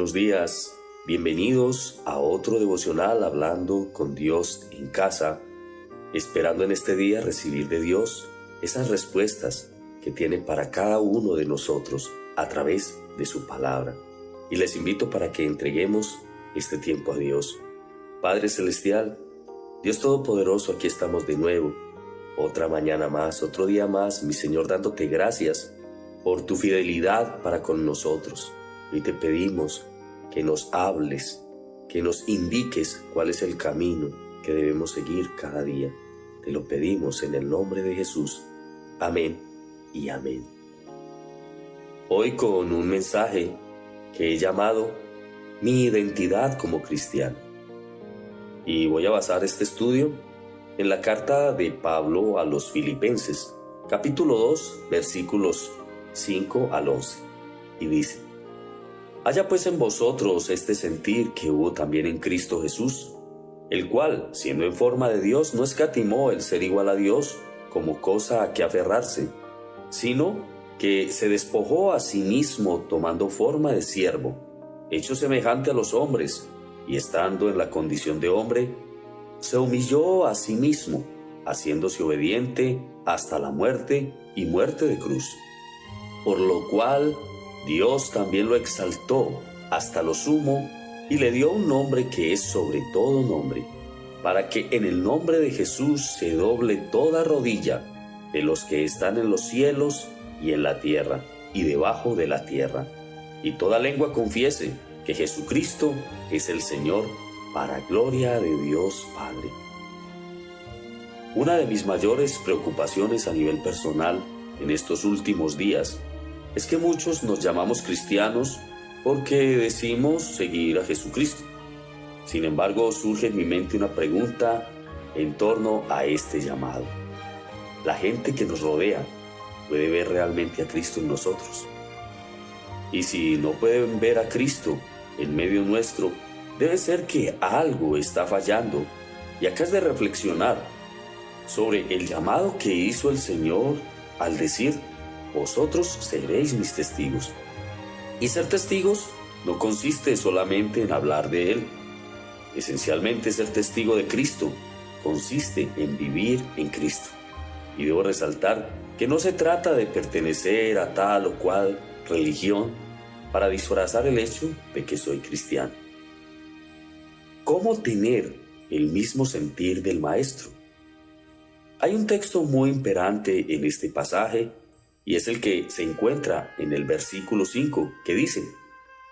buenos días. Bienvenidos a otro devocional hablando con Dios en casa, esperando en este día recibir de Dios esas respuestas que tiene para cada uno de nosotros a través de su palabra. Y les invito para que entreguemos este tiempo a Dios. Padre Celestial, Dios Todopoderoso, aquí estamos de nuevo. Otra mañana más, otro día más, mi Señor, dándote gracias por tu fidelidad para con nosotros. Y te pedimos que nos hables, que nos indiques cuál es el camino que debemos seguir cada día. Te lo pedimos en el nombre de Jesús. Amén y amén. Hoy con un mensaje que he llamado Mi identidad como cristiano. Y voy a basar este estudio en la carta de Pablo a los Filipenses, capítulo 2, versículos 5 al 11. Y dice: Haya pues en vosotros este sentir que hubo también en Cristo Jesús, el cual, siendo en forma de Dios, no escatimó el ser igual a Dios como cosa a que aferrarse, sino que se despojó a sí mismo tomando forma de siervo, hecho semejante a los hombres, y estando en la condición de hombre, se humilló a sí mismo, haciéndose obediente hasta la muerte y muerte de cruz. Por lo cual Dios también lo exaltó hasta lo sumo y le dio un nombre que es sobre todo nombre, para que en el nombre de Jesús se doble toda rodilla de los que están en los cielos y en la tierra y debajo de la tierra, y toda lengua confiese que Jesucristo es el Señor, para gloria de Dios Padre. Una de mis mayores preocupaciones a nivel personal en estos últimos días es que muchos nos llamamos cristianos porque decimos seguir a Jesucristo. Sin embargo, surge en mi mente una pregunta en torno a este llamado. ¿La gente que nos rodea puede ver realmente a Cristo en nosotros? Y si no pueden ver a Cristo en medio nuestro, debe ser que algo está fallando. Y acá es de reflexionar sobre el llamado que hizo el Señor al decir: vosotros seréis mis testigos. Y ser testigos no consiste solamente en hablar de Él. Esencialmente, ser testigo de Cristo consiste en vivir en Cristo. Y debo resaltar que no se trata de pertenecer a tal o cual religión para disfrazar el hecho de que soy cristiano. ¿Cómo tener el mismo sentir del Maestro? Hay un texto muy imperante en este pasaje, y es el que se encuentra en el versículo 5, que dice: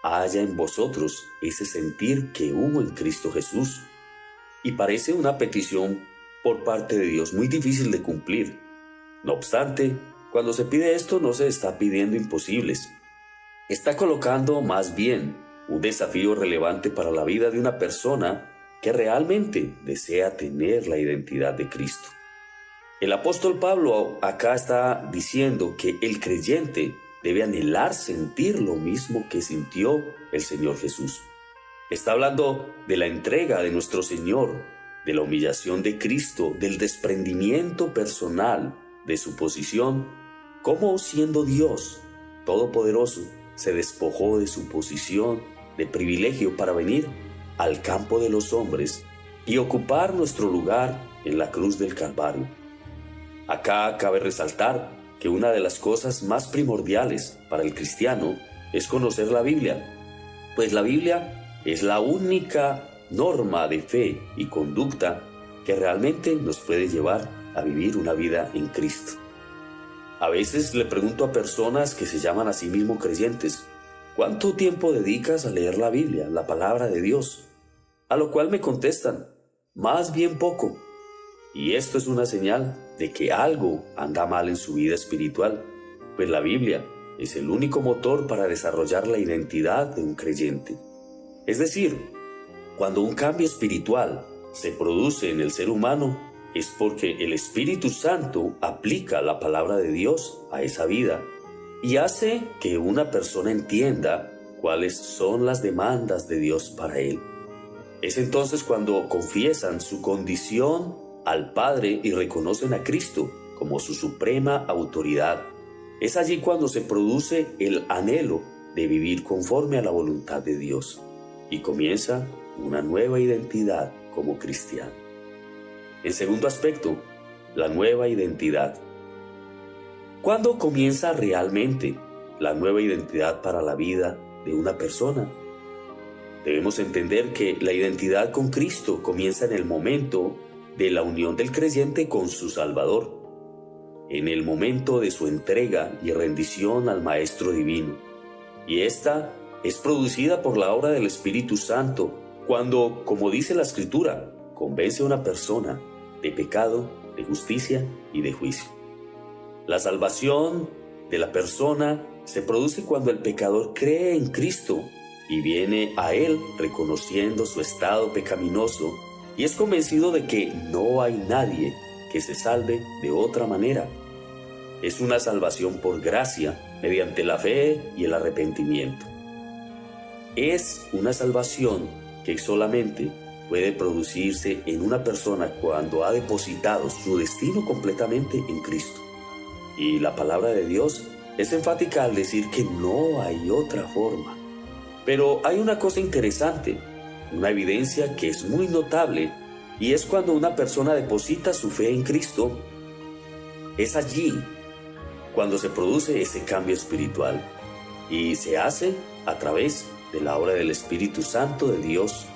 haya en vosotros ese sentir que hubo en Cristo Jesús. Y parece una petición por parte de Dios muy difícil de cumplir. No obstante, cuando se pide esto, no se está pidiendo imposibles. Está colocando más bien un desafío relevante para la vida de una persona que realmente desea tener la identidad de Cristo. El apóstol Pablo acá está diciendo que el creyente debe anhelar sentir lo mismo que sintió el Señor Jesús. Está hablando de la entrega de nuestro Señor, de la humillación de Cristo, del desprendimiento personal de su posición, cómo siendo Dios Todopoderoso se despojó de su posición de privilegio para venir al campo de los hombres y ocupar nuestro lugar en la cruz del Calvario. Acá cabe resaltar que una de las cosas más primordiales para el cristiano es conocer la Biblia, pues la Biblia es la única norma de fe y conducta que realmente nos puede llevar a vivir una vida en Cristo. A veces le pregunto a personas que se llaman a sí mismos creyentes: ¿cuánto tiempo dedicas a leer la Biblia, la palabra de Dios? A lo cual me contestan: más bien poco. Y esto es una señal de que algo anda mal en su vida espiritual, pues la Biblia es el único motor para desarrollar la identidad de un creyente. Es decir, cuando un cambio espiritual se produce en el ser humano, es porque el Espíritu Santo aplica la palabra de Dios a esa vida y hace que una persona entienda cuáles son las demandas de Dios para él. Es entonces cuando confiesan su condición al Padre y reconocen a Cristo como su suprema autoridad. Es allí cuando se produce el anhelo de vivir conforme a la voluntad de Dios y comienza una nueva identidad como cristiano. En segundo aspecto, la nueva identidad. ¿Cuándo comienza realmente la nueva identidad para la vida de una persona? Debemos entender que la identidad con Cristo comienza en el momento de la unión del creyente con su Salvador, en el momento de su entrega y rendición al Maestro Divino. Y esta es producida por la obra del Espíritu Santo cuando, como dice la Escritura, convence a una persona de pecado, de justicia y de juicio. La salvación de la persona se produce cuando el pecador cree en Cristo y viene a Él reconociendo su estado pecaminoso y es convencido de que no hay nadie que se salve de otra manera. Es una salvación por gracia mediante la fe y el arrepentimiento. Es una salvación que solamente puede producirse en una persona cuando ha depositado su destino completamente en Cristo. Y la palabra de Dios es enfática al decir que no hay otra forma. Pero hay una cosa interesante, una evidencia que es muy notable, y es cuando una persona deposita su fe en Cristo. Es allí cuando se produce ese cambio espiritual, y se hace a través de la obra del Espíritu Santo de Dios,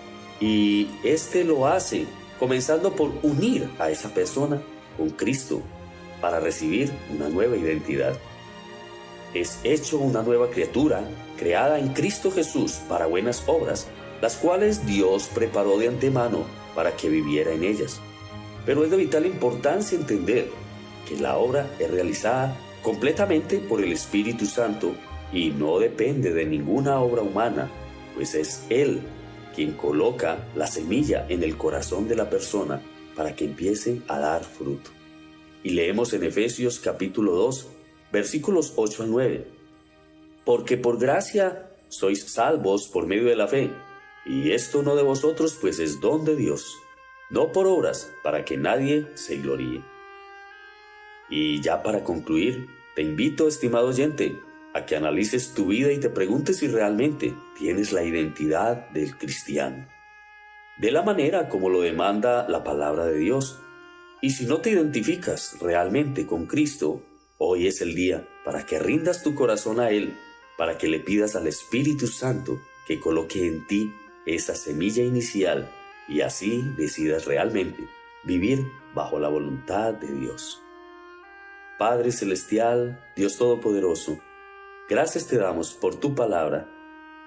y este lo hace comenzando por unir a esa persona con Cristo para recibir una nueva identidad. Es hecho una nueva criatura creada en Cristo Jesús para buenas obras, las cuales Dios preparó de antemano para que viviera en ellas. Pero es de vital importancia entender que la obra es realizada completamente por el Espíritu Santo y no depende de ninguna obra humana, pues es Él quien coloca la semilla en el corazón de la persona para que empiece a dar fruto. Y leemos en Efesios capítulo 2, versículos 8 al 9. Porque por gracia sois salvos por medio de la fe, y esto no de vosotros, pues es don de Dios, no por obras, para que nadie se gloríe. Y ya para concluir, te invito, estimado oyente, a que analices tu vida y te preguntes si realmente tienes la identidad del cristiano, de la manera como lo demanda la palabra de Dios. Y si no te identificas realmente con Cristo, hoy es el día para que rindas tu corazón a Él, para que le pidas al Espíritu Santo que coloque en ti esa semilla inicial y así decidas realmente vivir bajo la voluntad de Dios. Padre Celestial, Dios Todopoderoso, gracias te damos por tu palabra,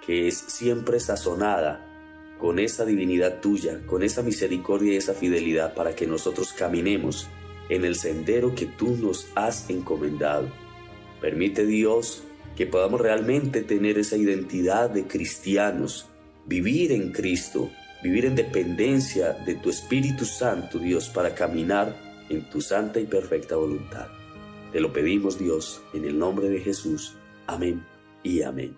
que es siempre sazonada con esa divinidad tuya, con esa misericordia y esa fidelidad para que nosotros caminemos en el sendero que tú nos has encomendado. Permite, Dios, que podamos realmente tener esa identidad de cristianos, vivir en Cristo, vivir en dependencia de tu Espíritu Santo, Dios, para caminar en tu santa y perfecta voluntad. Te lo pedimos, Dios, en el nombre de Jesús. Amén y amén.